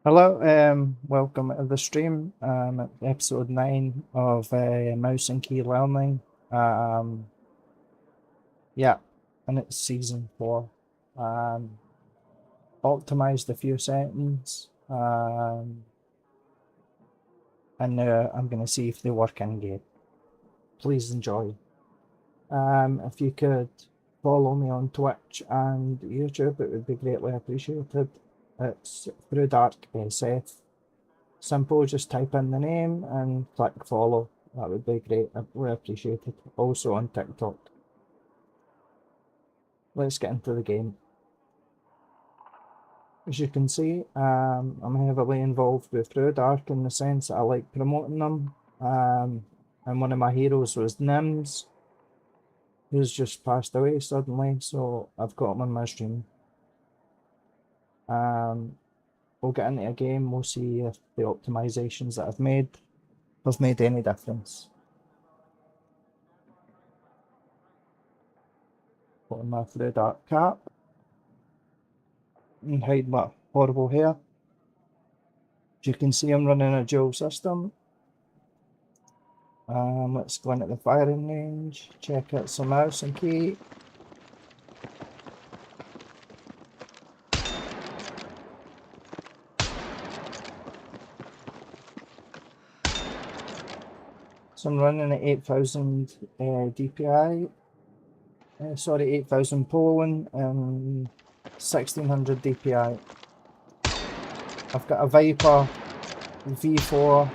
Hello, welcome to the stream. Episode 9 of Mouse and Key Learning. Um, yeah, and it's season 4. Um, Optimized a few settings, and now I'm going to see if they work in game. Please enjoy. If you could follow me on Twitch and YouTube, it would be greatly appreciated. It's through Dark SF. Simple, just type in the name and click follow. That would be great. I really appreciate it. Also on TikTok. Let's get into the game. As you can see, I'm heavily involved with Through Dark in the sense that I like promoting them. And one of my heroes was Nims, who's just passed away suddenly, so I've got him on my stream. We'll get into a game, we'll see if the optimizations that I've made have made any difference. Put on my Through Dark cap and hide my horrible hair. As you can see, I'm running a dual system. Let's go into the firing range, check out some mouse and key. So I'm running at 8,000 DPI, sorry, 8,000 polling and 1,600 DPI. I've got a Viper V4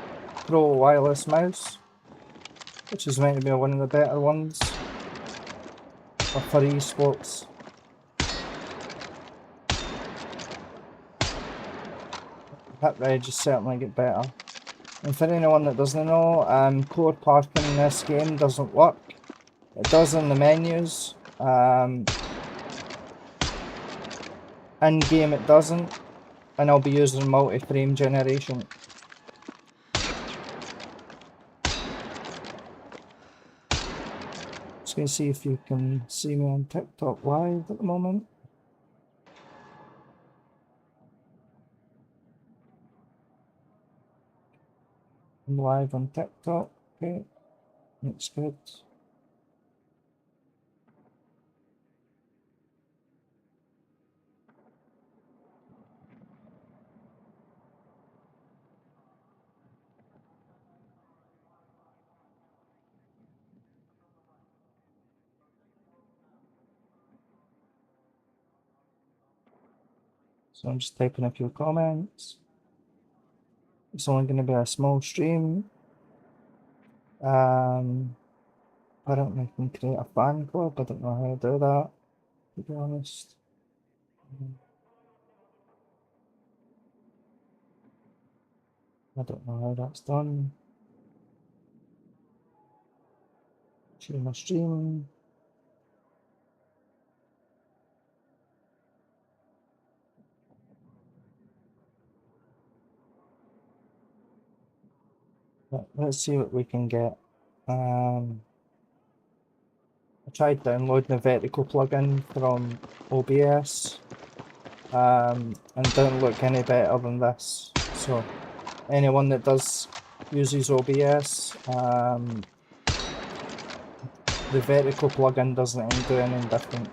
Pro wireless mouse, which is meant to be one of the better ones for esports. Hit reg is certainly get better. And for anyone that doesn't know, core parking in this game doesn't work. It does in the menus. In game it doesn't, and I'll be using multi-frame generation. Just gonna see if you can see me on TikTok live at the moment. I'm live on TikTok. Okay, that's good. So I'm just typing a few comments. It's only going to be a small stream. Apparently I can create a fan club. I don't know how to do that, to be honest. I don't know how that's done. Share my stream. Let's see what we can get. I tried downloading the vertical plugin from OBS, and don't look any better than this. So anyone that uses OBS, the vertical plugin doesn't do anything different.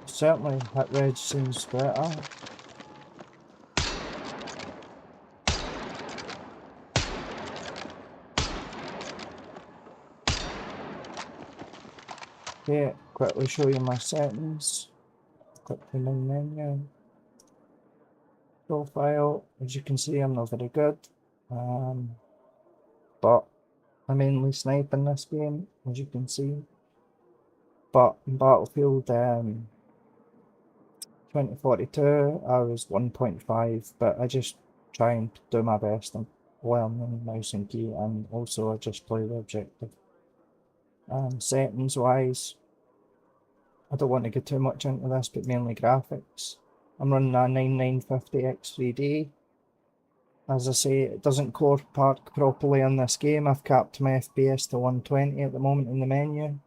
Certainly, hit reg seems better. Okay, quickly show you my settings. Click the main menu. Profile, as you can see, I'm not very good. But I mainly snipe in this game, as you can see. But in Battlefield 2042, I was 1.5, but I just try and do my best and learn mouse and key, and also I just play the objective. Settings wise, I don't want to get too much into this, but mainly graphics. I'm running a 9950 X3D. As I say, it doesn't core park properly in this game. I've capped my FPS to 120 at the moment in the menu.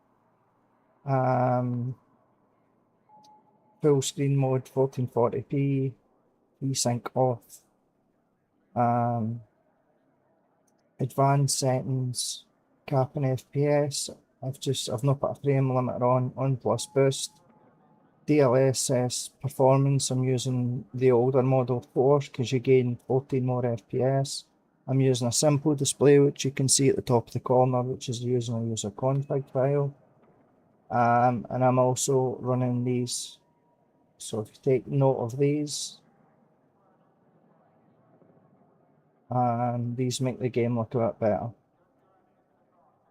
full screen mode, 1440p, VSync off, advanced settings, capping FPS. I've not put a frame limiter on plus boost. DLSS performance, I'm using the older Model 4 because you gain 14 more FPS. I'm using a simple display which you can see at the top of the corner, which is using a user config file. And I'm also running these. So if you take note of these, these make the game look a bit better.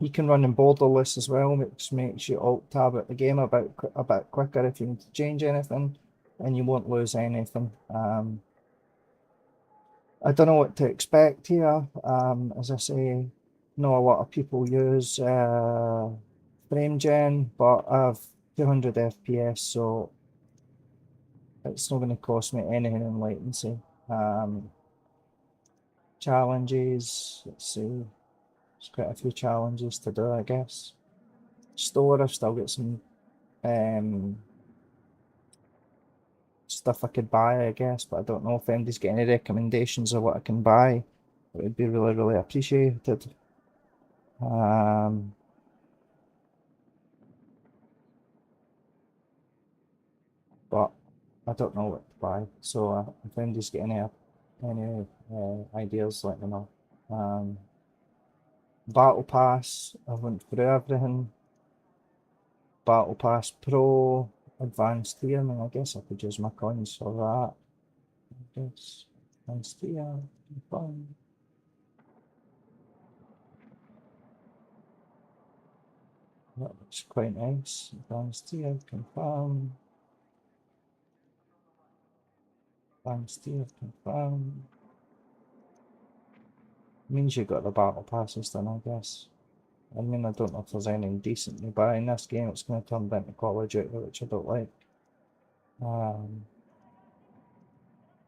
You can run in borderless as well, which makes you alt tab at the game a bit quicker if you need to change anything, and you won't lose anything. I don't know what to expect here. As I say, not a lot of people use frame gen, but I've 200 FPS, so it's not going to cost me anything in latency. Challenges, let's see, there's quite a few challenges to do, I guess. Store, I've still got some stuff I could buy, I guess, but I don't know if anybody's got any recommendations of what I can buy. It would be really, really appreciated. But I don't know what to buy. So if anybody's got any ideas, let me know. Battle Pass, I went through everything. Battle Pass Pro, Advanced tier. I mean, I guess I could use my coins for that. I guess Advanced tier, fun. That looks quite nice. Advanced tier, confirm. Advanced tier, confirm. Means you got the battle passes then, I guess. I mean, I don't know if there's anything decent to buy in this game. It's going to turn into Call of Duty, which I don't like. I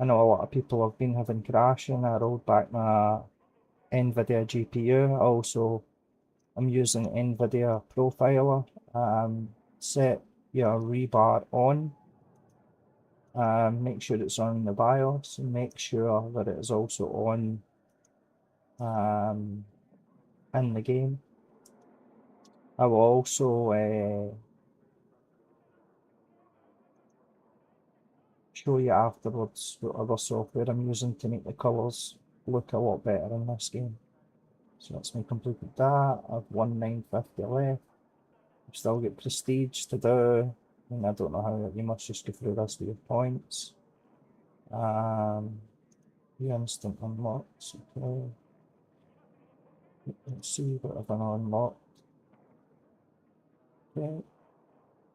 know a lot of people have been having crashing. I rolled back my NVIDIA GPU. Also, I'm using NVIDIA Profiler. Set your rebar on. Make sure it's on the BIOS, and make sure that it is also on in the game. I will also show you afterwards what other software I'm using to make the colours look a lot better in this game. So that's me completed that. I've 1950 left. I've still got prestige to do. And I don't know how, you must just go through this with your points. The instant unlocks, okay. Let's see what I've unlocked. Okay,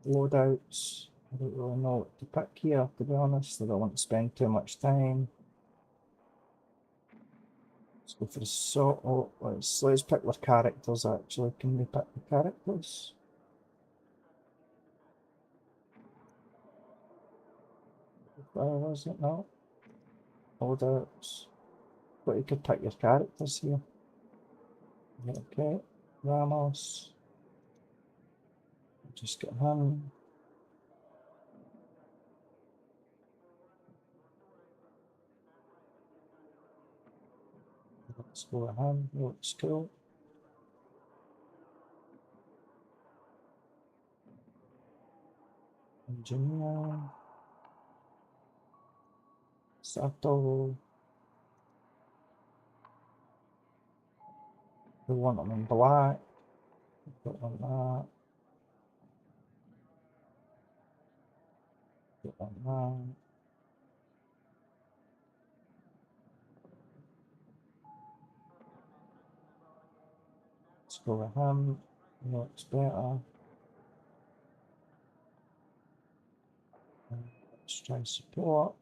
loadouts. I don't really know what to pick here, to be honest. I don't want to spend too much time. Let's go for the sort. Oh, let's pick our characters actually. Can we pick the characters? Where was it now? Loadouts. But you could pick your characters here. Okay, Ramos. Just get him. Let's go with him. Looks cool. Engineer. Sato. We want them in black. Put on that. Put on that. Let's go with him. Looks better. Let's try support.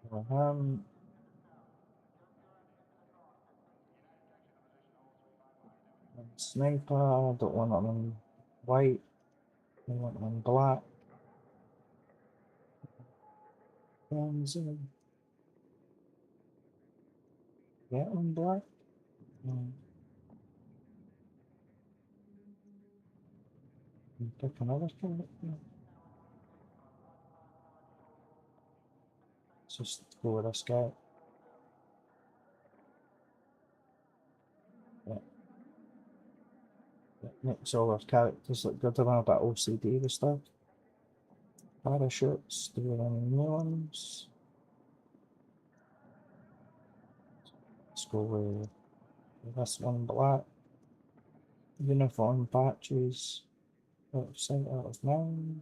Go with him. And sniper. Don't want them in white. I want them in black. Benzene. get on black. Pick another colour. Let's just go with this guy. Yeah. It makes all our characters look good. I'm a bit OCD with stuff. Parachutes, do we have any new ones? Let's go with this one black. Uniform patches. Out of sight, out of mind.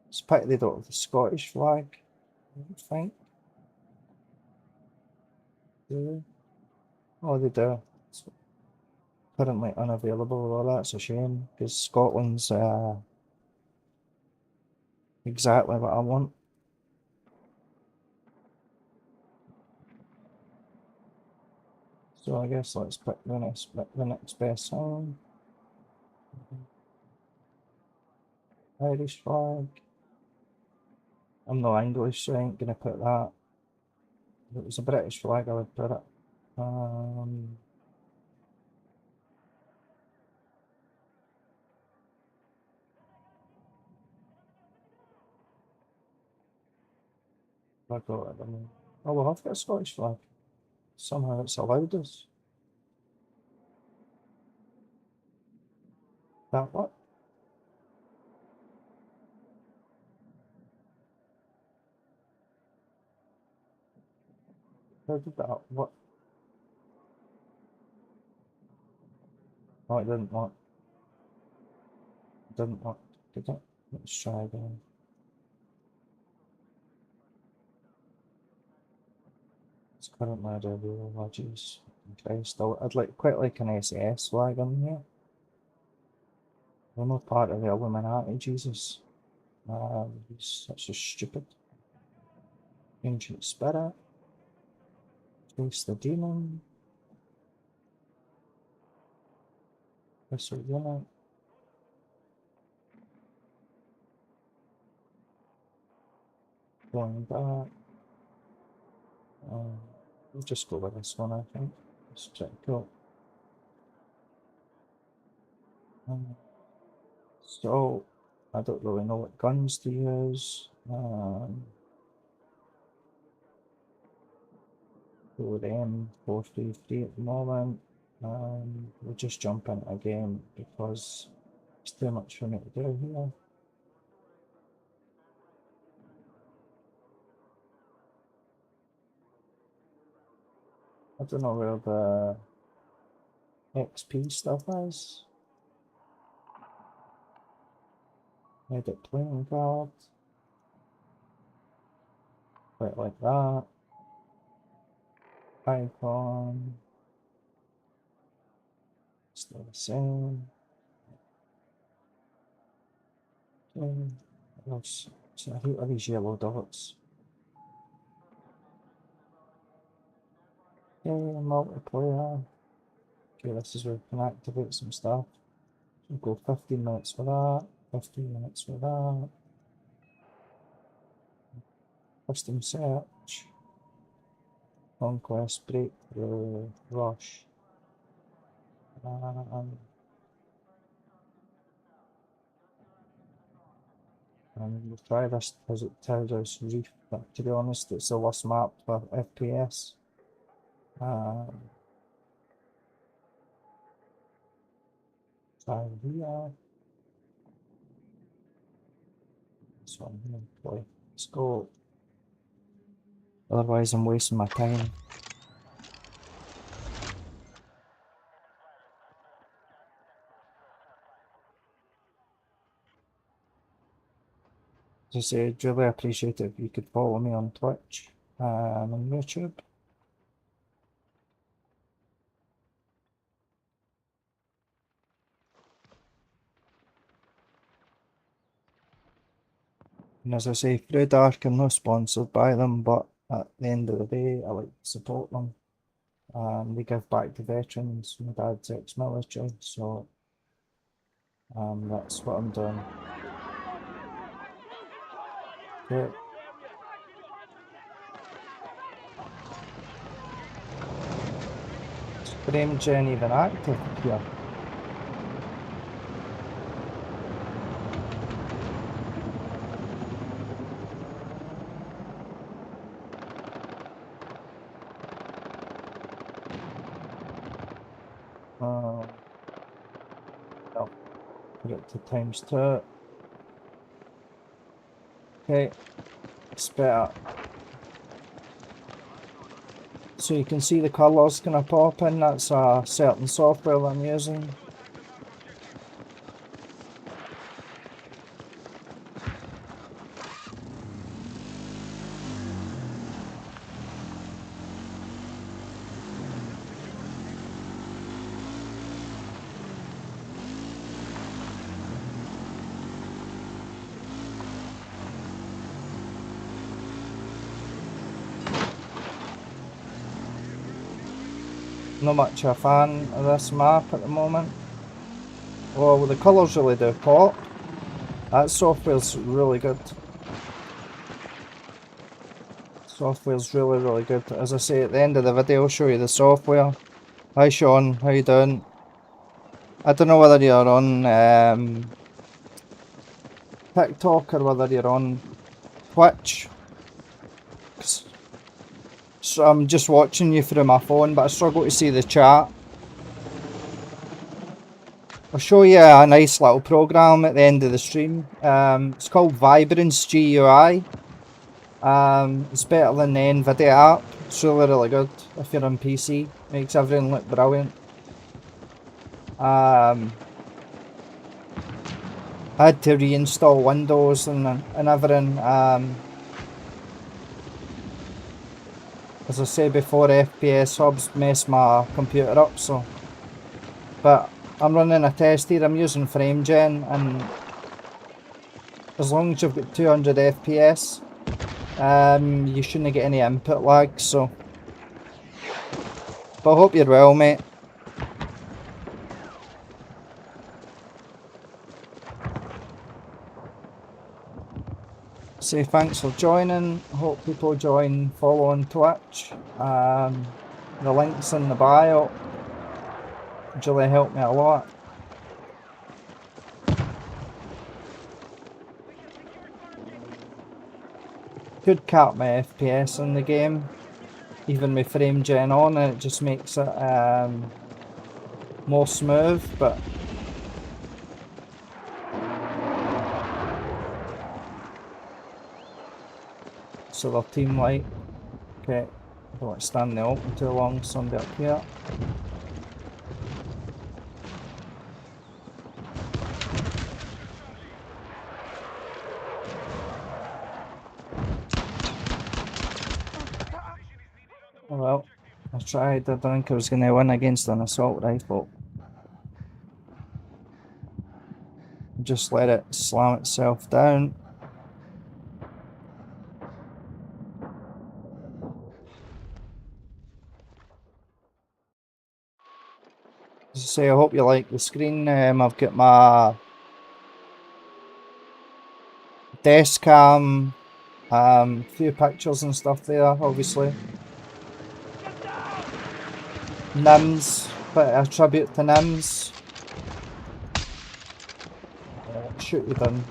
It's pity they don't have the Scottish flag. I think. Do they? Oh, they do. It's currently unavailable. Well, that's a shame because Scotland's exactly what I want. So I guess let's pick the next best song. Irish flag. I'm not English, so I ain't gonna put that. If it was a British flag, I would put it. I got it. Oh, well, I've got a Scottish flag. Somehow it's allowed us. That what? How did that? What? Oh, it didn't work. It didn't work. Did it? Let's try again. It's currently a review. Oh, jeez. Christ, I'd quite like an SAS flag on here. We're not part of the Illuminati, Jesus. That's just stupid. Ancient Spirit. Face the Demon. Vessel Unit. Going back. We'll just go with this one, I think. Let's check it out. So, I don't really know what guns to use. Go with M433 at the moment. We'll just jump in again because it's too much for me to do here. I don't know where the XP stuff is. Edit playing card. Quite like that. Icon. Still the same. Okay. What else? So I hate all these yellow dots. Okay, multiplayer. Okay, this is where we can activate some stuff. We'll go 15 minutes for that, 15 minutes for that. Custom search. Conquest, breakthrough, rush. And we'll try this as it tells us Reef, but to be honest, it's the worst map for FPS. Try here. So I'm gonna play. Let's go. Otherwise, I'm wasting my time. As I said, really appreciate it if you could follow me on Twitch and on YouTube. And as I say, through Dark, I'm not sponsored by them, but at the end of the day, I like to support them. They give back to veterans. My dad's ex-military, so that's what I'm doing. Okay. frame gen even active here? No, put it to ×2. Okay, it's better. So you can see the colours kind of pop in. That's a certain software that I'm using. Not much a fan of this map at the moment. Well, the colours really do pop. That software's really good. Software's really good. As I say at the end of the video, I'll show you the software. Hi Sean, how you doing? I don't know whether you're on TikTok or whether you're on Twitch. So I'm just watching you through my phone, but I struggle to see the chat. I'll show you a nice little program at the end of the stream. It's called Vibrance GUI. It's better than the NVIDIA app. It's really good if you're on PC. Makes everything look brilliant. I had to reinstall Windows and everything. As I say before, FPS hubs mess my computer up, so. But I'm running a test here. I'm using FrameGen, and as long as you've got 200 FPS, you shouldn't get any input lag. So, but I hope you're well, mate. Say thanks for joining. Hope people join, follow on Twitch. The link's in the bio. Would really help me a lot. Could cap my FPS in the game, even with FrameGen on, and it just makes it more smooth, but so their team light. Okay, don't want to stand in the open too long, somebody up here. Oh well, I tried. I don't think I was going to win against an assault rifle. Just let it slam itself down. As I say, I hope you like the screen. I've got my desk cam, few pictures and stuff there, obviously. Nims, bit of a tribute to Nims. Shoot you down.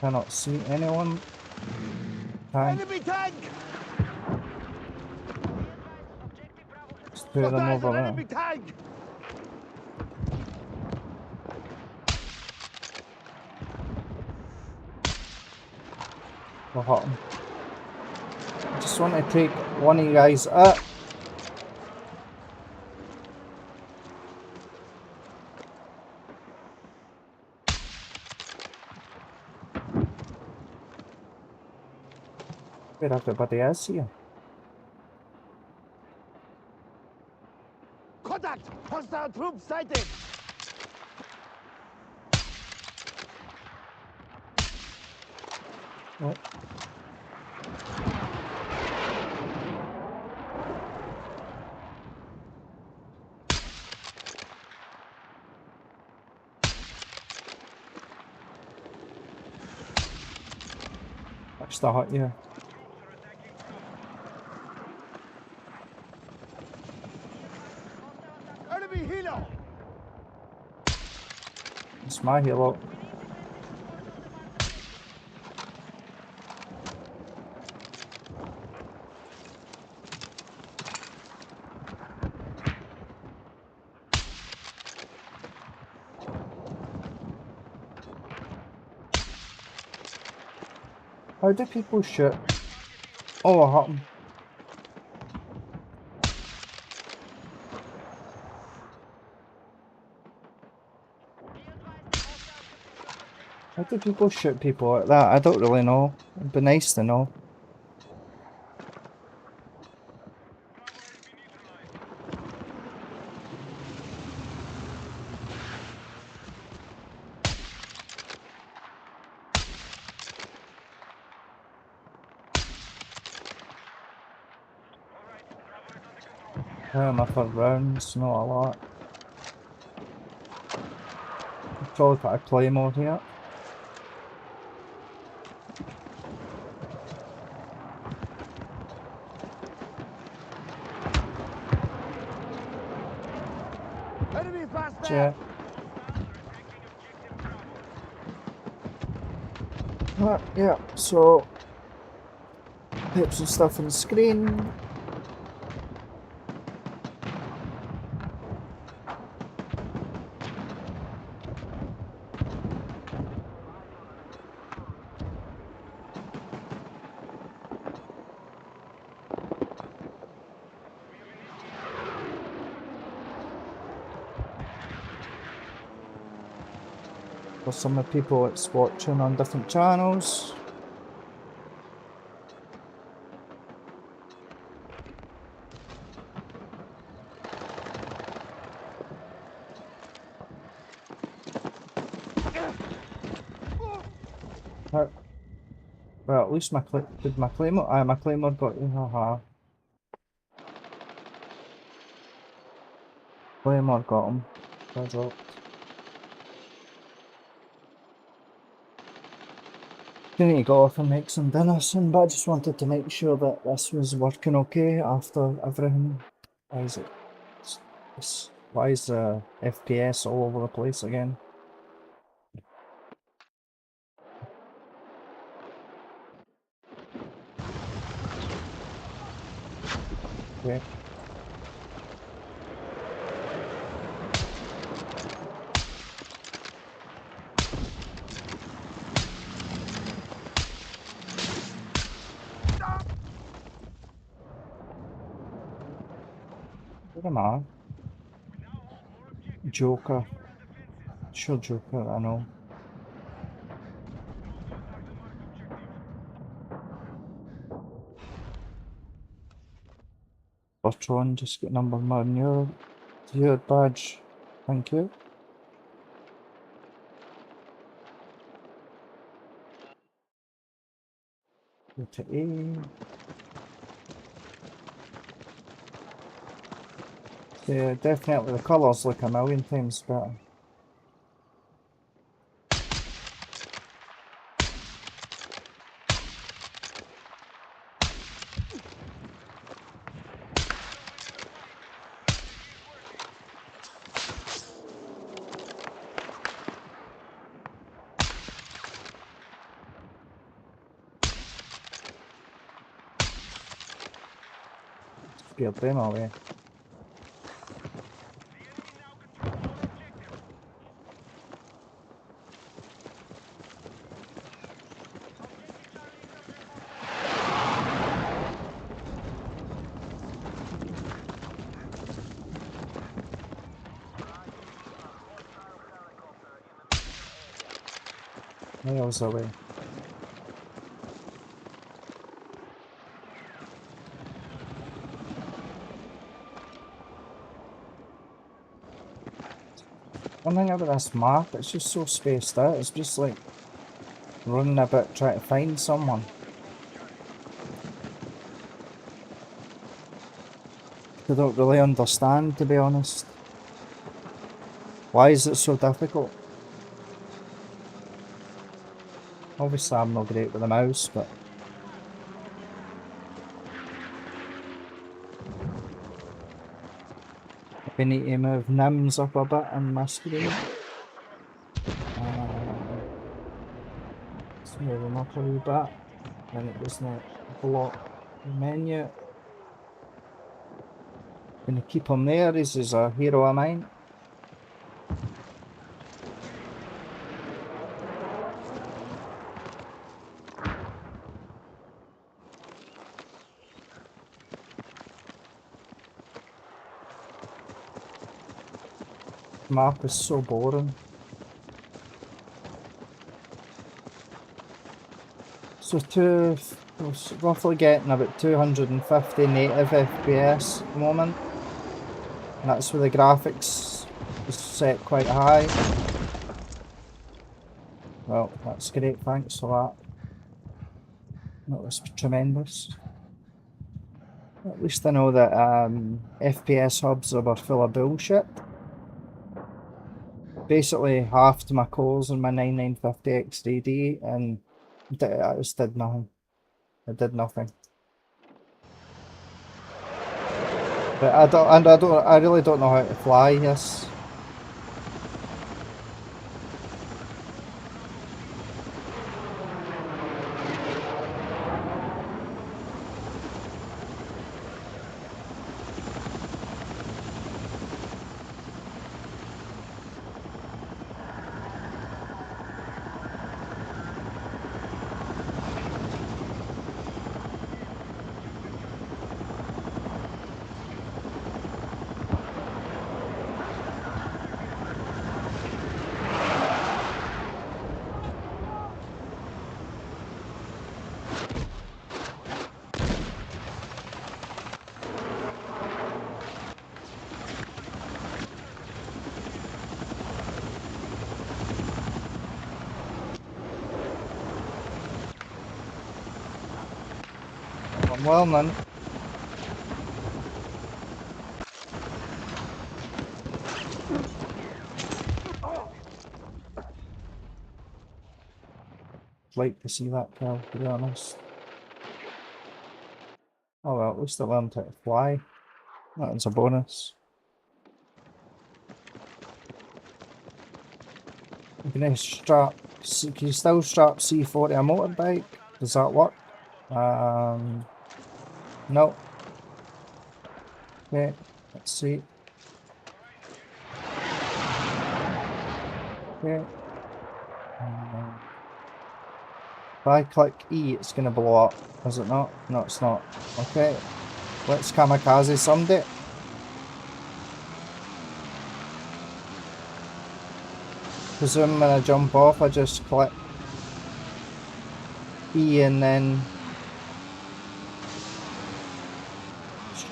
Cannot see anyone. Tank. Enemy tank! There's two of them over there. Enemy tank! We'll hit him. I just want to take one of you guys out. Where everybody is here. Contact! Hostile troops sighted! Oh. Start you. Enemy helo! It's my helo. How do people shoot? Oh, I hit him. How do people shoot people like that? I don't really know. It'd be nice to know. How am I for rounds? Not a lot. I'll probably put a claymore here. Enemy fast Yeah. there! Yeah, so put some stuff on the screen. For some of the people that's watching on different channels. How- Well, at least did my claymore? Aye, my claymore got you. Haha. Claymore got him. I dropped. I need to go off and make some dinner soon, but I just wanted to make sure that this was working okay after everything. Why is it? Why is the FPS all over the place again? Okay. Where am I? Joker. Sure, Joker, I know. Bertrand, just get number one. Your badge. Thank you. Go to A. Yeah, definitely the colours look a million times better. Scared them away. Miles away. One thing about this map, it's just so spaced out. It's just like running a bit trying to find someone. I don't really understand, to be honest. Why is it so difficult? Obviously I'm not great with the mouse, but We need to move NIMS up a bit on my screen. Let's move them up a wee bit. Then it doesn't block the menu. Gonna keep him there. This is a hero of mine. Map is so boring. So we're roughly getting about 250 native FPS at the moment. And that's where the graphics is set quite high. Well, that's great, thanks for that. That was tremendous. At least I know that FPS hubs are full of bullshit. Basically halved my cores in my 9950 XDD and I just did nothing. It did nothing. But I really don't know how to fly this. Well then. Like to see that kill, to be honest. Oh well, at least I learned how to fly. That's a bonus. Can you still strap C40 a motorbike? Does that work? No. Okay, let's see. Okay. If I click E, it's gonna blow up. Is it not? No, it's not. Okay. Let's kamikaze somebody. Presume when I jump off, I just click E and then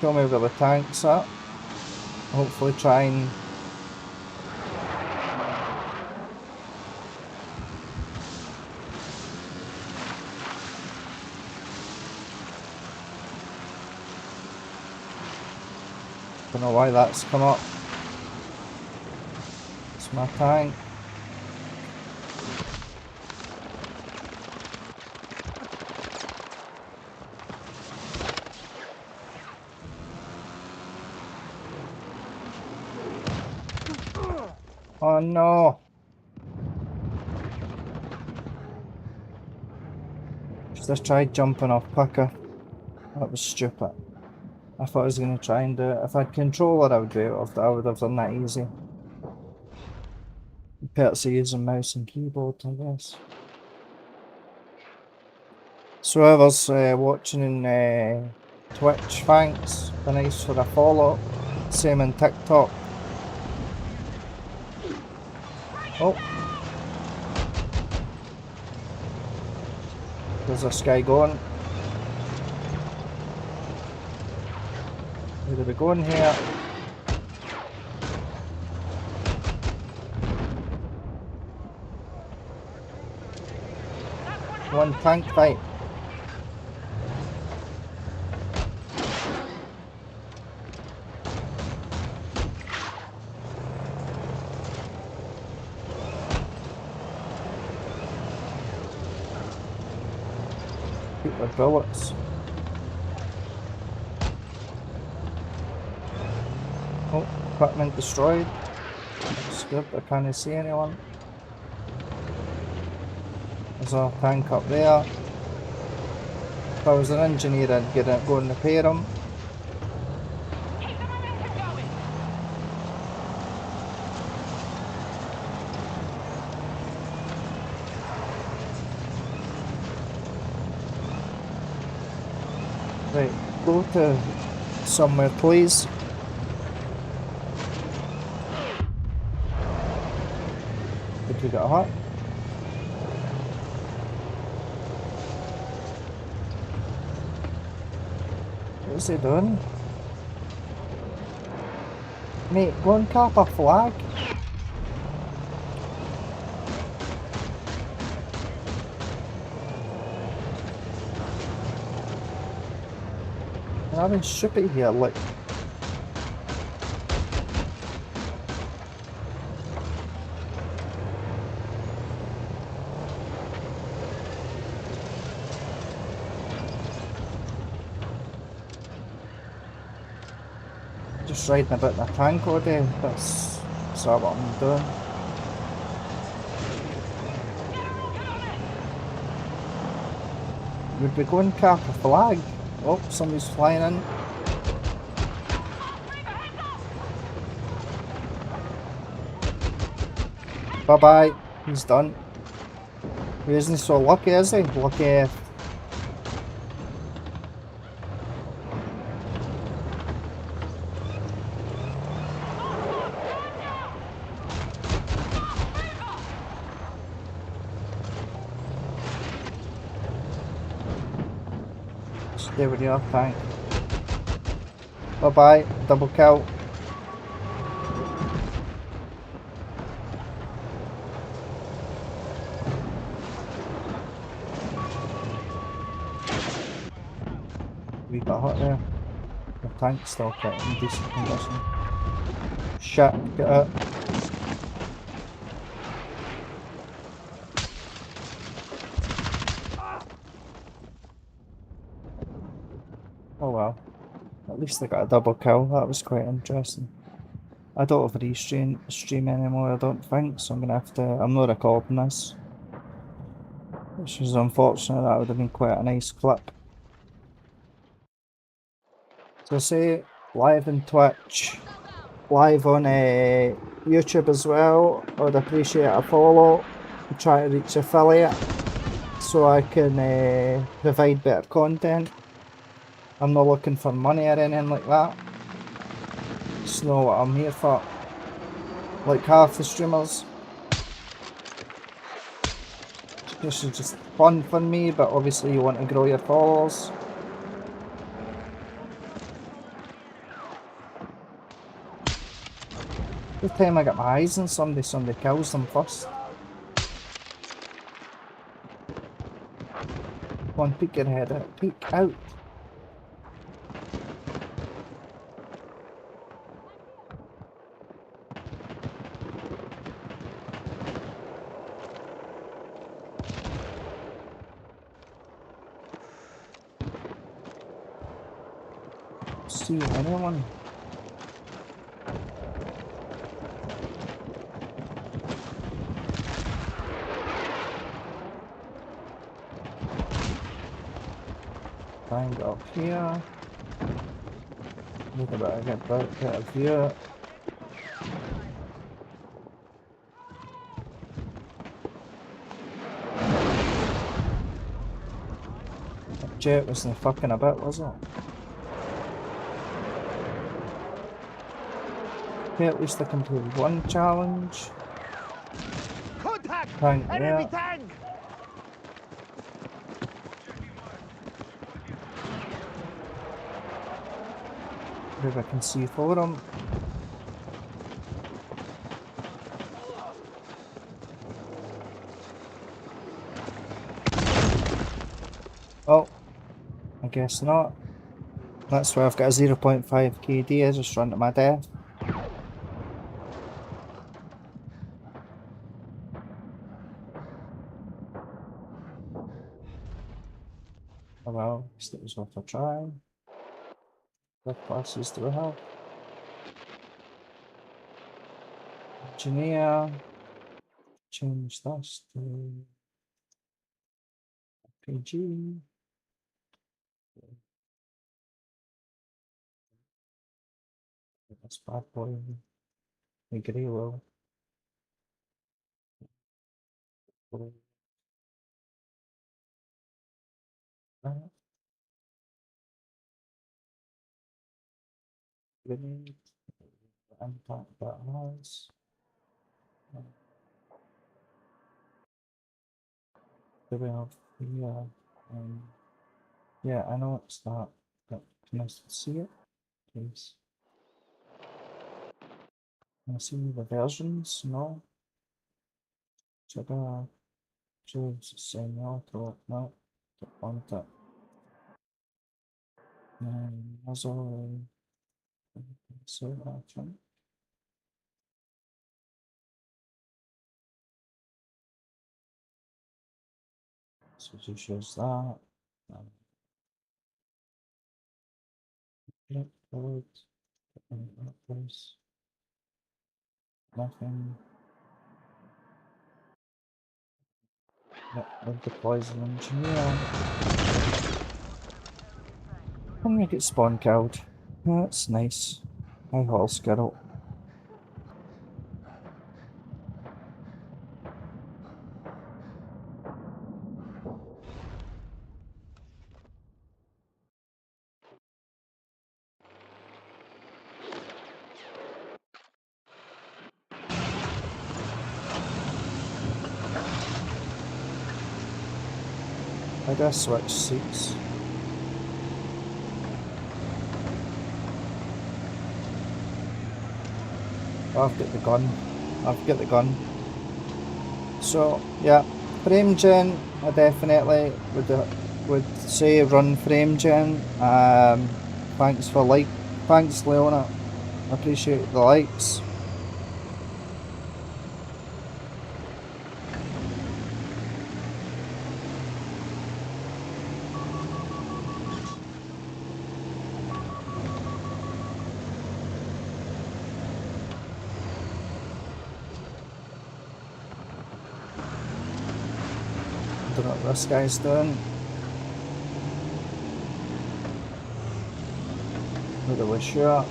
show me where the tank's at. Hopefully try and don't know why that's come up. It's my tank. Oh no! Should I try jumping off quicker? That was stupid. I thought I was going to try and do it. If I had controller, I would have done that easy. Better using mouse and keyboard, I guess. So whoever's watching in Twitch, thanks. Be nice for a follow. Same on TikTok. Oh. There's this guy going. Where are we going here? One tank fight. Shoot the bullets. Oh. Equipment destroyed. That's good, I can't see anyone. There's a tank up there. If I was an engineer, I'd go and repair them. Keep the momentum going. Right, go to somewhere, please. Did we get a hut? What's he doing? Mate, go and cap a flag. I'm having stupid here, like. Just riding about in a tank all day. That's not what I'm doing. Would we go and cap a flag? Oh, somebody's flying in. Bye bye. He's done. He isn't so lucky, is he? Lucky. Stay with your tank. Bye bye. Double kill. We got hot there. The tank's still quite in decent condition. Shit, get out. Oh well. At least I got a double kill. That was quite interesting. I don't have a stream anymore, I don't think, so I'm gonna have to. I'm not recording this. Which is unfortunate, that would have been quite a nice clip. So say live on Twitch, live on YouTube as well. I'd appreciate a follow. I'm trying to reach affiliate so I can provide better content. I'm not looking for money or anything like that. It's not what I'm here for. Like half the streamers. This is just fun for me, but obviously you want to grow your followers. Every time I get my eyes on somebody kills them first. Come on, peek your head out. Peek out. See anyone? Try and get up here. Look about I get out of here. That jet wasn't fucking about, was it? Okay, at least I completed one challenge. Contact! Tank Enemy there. tank! Maybe I can see for them. Oh, I guess not. That's why I've got a 0.5 KD. I just run to my death. Oh well, at least it was worth a try. What classes do we have? engineer. Change this to PG. This bad boy. The grey will. Grenade. The impact that has. Do we have here? Yeah, I know it's that. But can I see it, please? Can I see the versions? No. Should I choose semi-auto? No. Don't want it. Muzzle. So action. So just shows that. Yep, forward. Place. Nothing. Yep, with the poison engineer. And we get spawn killed. That's nice. Hi, Hall Skittle. I gotta switch seats. Oh, I've got the gun. I've got the gun. So yeah, frame gen. I definitely would say run frame gen. Thanks for thanks Leona. I appreciate the likes. I don't know what this guy's doing. Not really sure.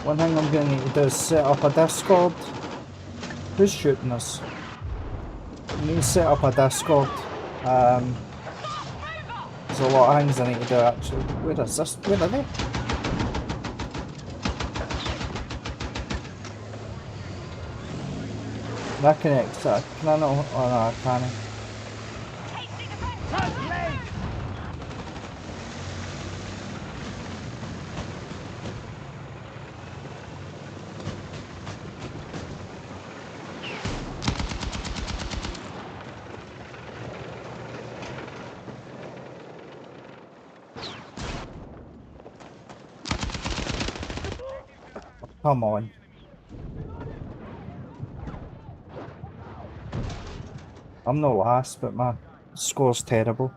One thing I'm going to need to do is set up a Discord. Who's shooting us? I need to set up a Discord. There's a lot of things I need to do actually. Where is this? Where are they? Can I connect? Can I not? Oh no, I can't. Come on. I'm no last, but my score's terrible.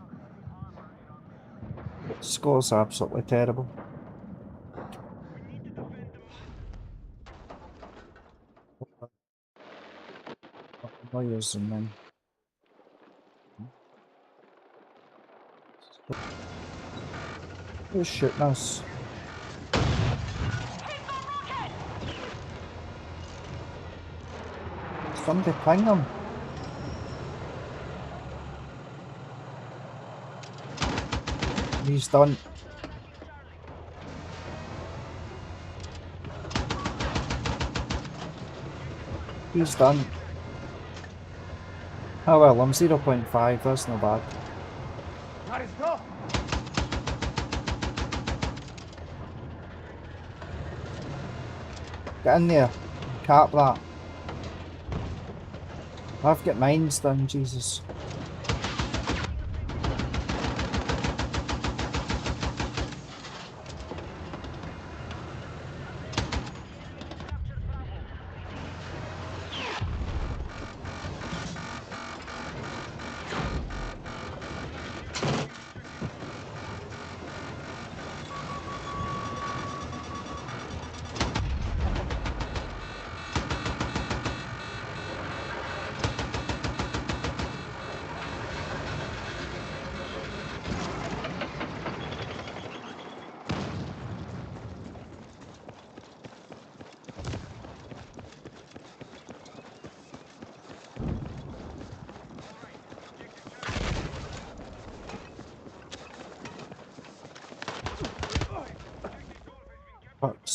Score's absolutely terrible. I'm not using them. Who's shooting us? Somebody ping them. He's done. He's done. Oh well, I'm 0.5, that's not bad. Let's go. Get in there. Cap that. I've got mines done, Jesus.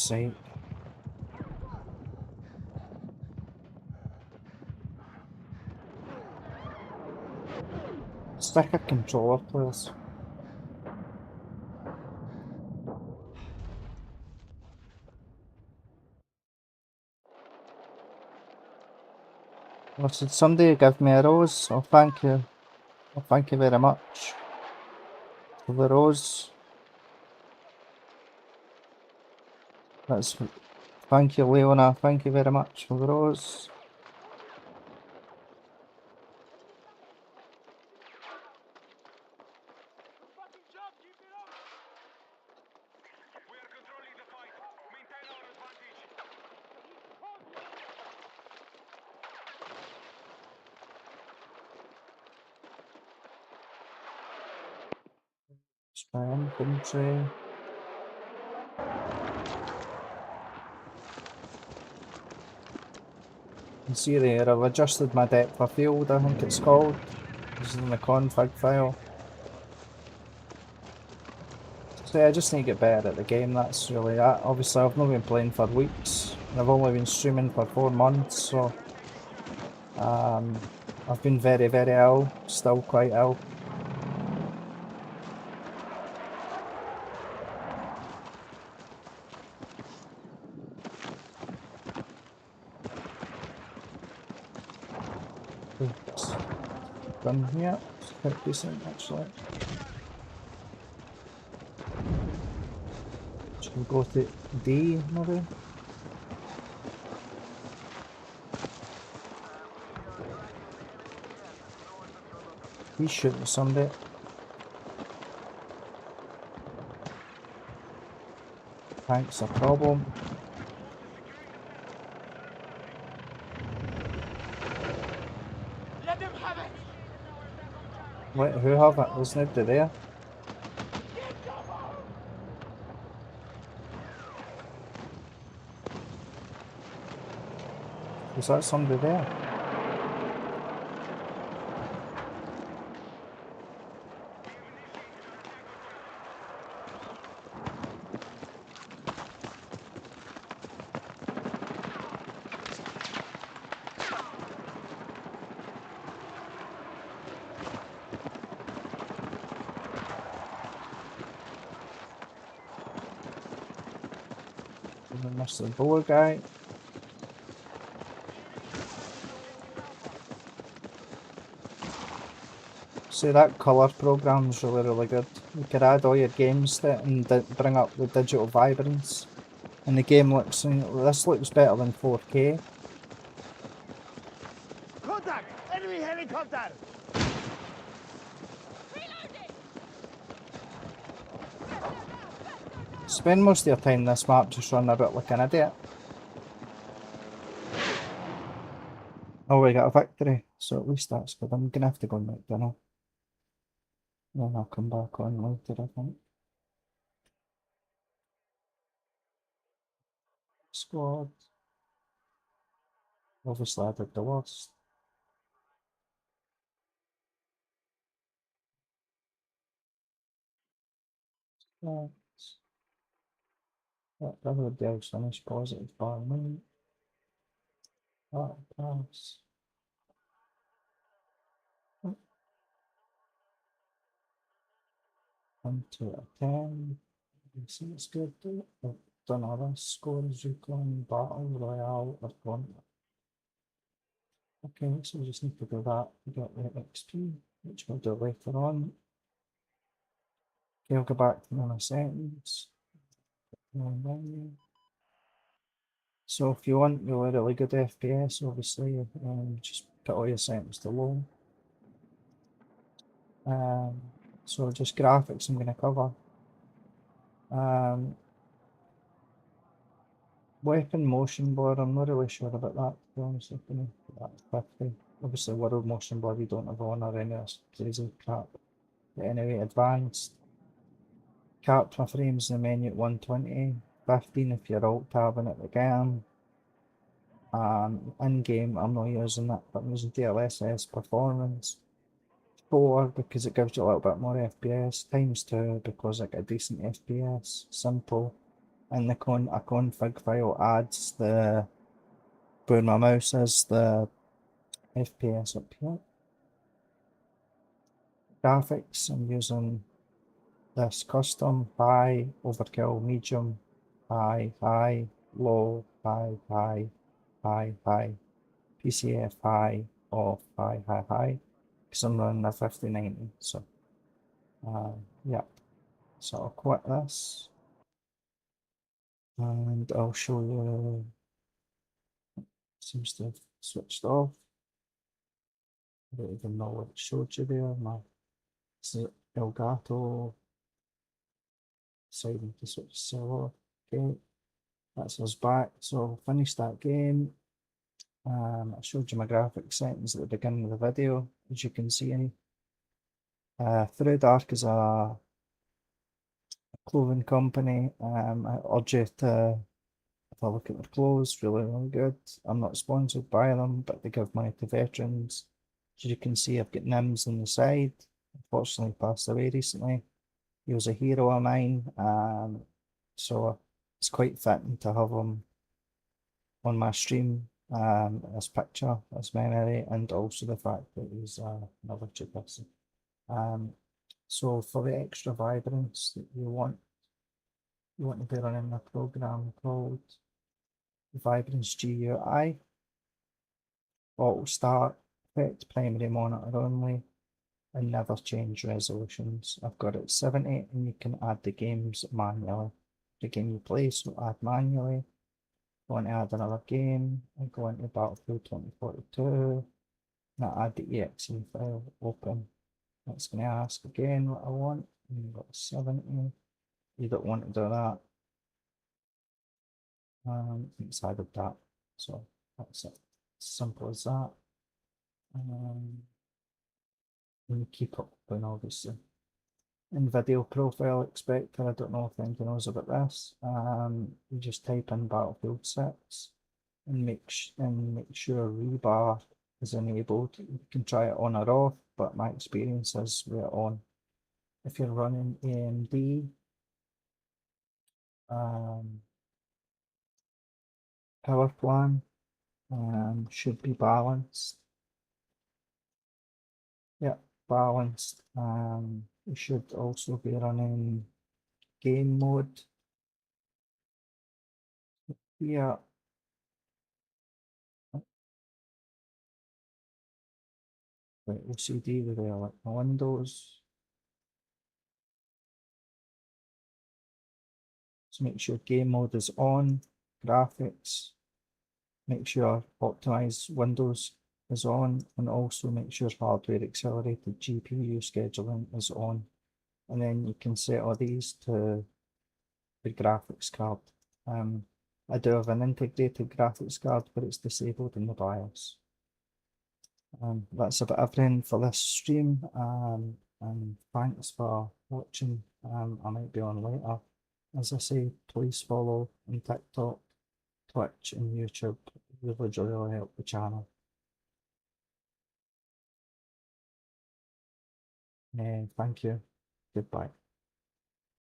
sake. Stick a controller, please. Listen, somebody give me a rose. Oh, thank you. Oh, thank you very much for the rose. That's thank you, Leona. Thank you very much for the rose. Fucking job, keep it up! We are controlling the fight. Maintain our advantage. Spy infantry. You see there, I've adjusted my depth of field, I think it's called. This is in the config file. So yeah, I just need to get better at the game, that's really that. Obviously I've not been playing for weeks, and I've only been streaming for 4 months, so I've been very, very ill, still quite ill. Oops. Done here, it's quite decent actually. Should we go to D maybe? He's shooting somebody. Tank's a problem. Let them have it! Wait, who have it? There's nobody there. Is that somebody there? Must the boar guy. See, that colour program's really, really good. You could add all your games to it and bring up the digital vibrance. And the game looks, this looks better than 4K. Contact! Enemy helicopter! Spend most of your time in this map just running about like an idiot. Oh, we got a victory, so at least that's good. I'm gonna have to go and make dinner. Then I'll come back on later, I think. Squad. Obviously I did the worst. Right. Everybody else finished positive by me. That pass. 1 to 10. You see it's good. I've done other scores, recon, battle, royale, I've gone. Okay, so we just need to do that to get the XP, which we'll do later on. Okay, I'll go back to my settings. So if you want really, really good FPS, obviously, just put all your settings to low. So just graphics I'm going to cover. Weapon motion blur, I'm not really sure about that, to be honest with you. That's 50. Obviously world motion blur you don't have on or any of this crazy crap. But anyway, advanced. Capped my frames in the menu at 120. 15 if you're alt tabbing at the game. In game I'm not using that, but I'm using DLSS performance. 4 because it gives you a little bit more FPS. Times 2 because I get a decent FPS. Simple. and a config file adds the where my mouse is, the FPS up here. Graphics, I'm using this custom high, overkill, medium, high, high, low, high, high, high, high, PCF high, off, high, high, high, because I'm running a 5090. So, yeah. So I'll quit this and I'll show you. Seems to have switched off. I don't even know what it showed you there. My Elgato deciding to switch server. Okay, that's us back. So I'll finish that game. I showed you my graphics settings at the beginning of the video, as you can see. Through Dark is a clothing company. I urge you to have a look at their clothes, really, really good. I'm not sponsored by them, but they give money to veterans. As you can see, I've got Nims on the side. Unfortunately, passed away recently. He was a hero of mine, so it's quite fitting to have him on my stream as picture, as memory, and also the fact that he's another true person. So for the extra vibrance that you want to be running a program called Vibrance GUI. Auto start, effect primary monitor only, and never change resolutions. I've got it 70 and you can add the games manually. The game you play, so add manually. Want to add another game, I go into Battlefield 2042, now add the exe file, open. It's going to ask again what I want, and you've got 70. You don't want to do that. It's added that, so that's it. Simple as that. And you keep up with obviously. In video profile expector, I don't know if anyone knows about this. You just type in Battlefield 6 and make sure rebar is enabled. You can try it on or off, but my experience is we're on. If you're running AMD, power plan should be balanced. Yeah, balanced. You should also be running game mode. Yeah. Right, OCD with like my windows. So make sure game mode is on, graphics, make sure optimize Windows is on, and also make sure hardware accelerated GPU scheduling is on. And then you can set all these to the graphics card. I do have an integrated graphics card, but it's disabled in the BIOS. That's about everything for this stream. And thanks for watching. I might be on later. As I say, please follow on TikTok, Twitch, and YouTube. It would really help the channel. Thank you. Goodbye.